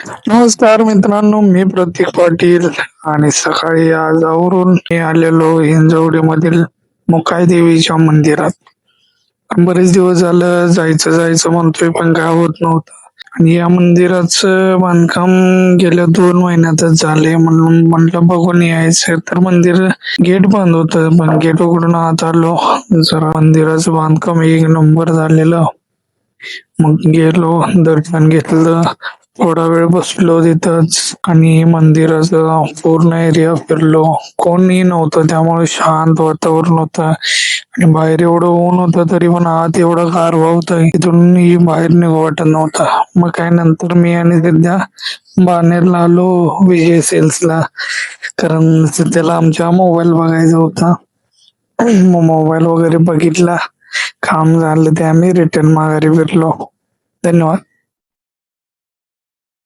नमस्कार मित्रांनो, मी प्रतीक पाटील आणि सकाळी आज आवरून मी आलेलो हिंजवडी मधील मुकाई मंदिरात. बरेच दिवस झालं जायचं जायचं म्हणतोय पण काय होत नव्हतं. आणि या मंदिराचं बांधकाम गेल्या 2 महिन्यातच झाले म्हणून म्हटलं बघून यायचं. तर मंदिर गेट बंद होतं पण गेट उघडून आत आलो. जरा मंदिराचं बांधकाम एक नंबर झालेलं. मग गेलो, दर्शन घेतलं, थोडा वेळ बसलो तिथंच आणि मंदिराचा पूर्ण एरिया फिरलो. कोणी नव्हतं त्यामुळे शांत वातावरण होतं आणि बाहेर एवढं ऊन होतं तरी पण आत एवढं गारवा होतं इथूनही बाहेर निघू वाटत नव्हता. मग काय नंतर मी आणि सध्या बाणेरला आलो विजय सेल्सला, कारण सध्याला आमच्या मोबाईल बघायचा होता. मग मोबाईल वगैरे बघितला, काम झालं ते आम्ही रिटर्न माघारी फिरलो. धन्यवाद.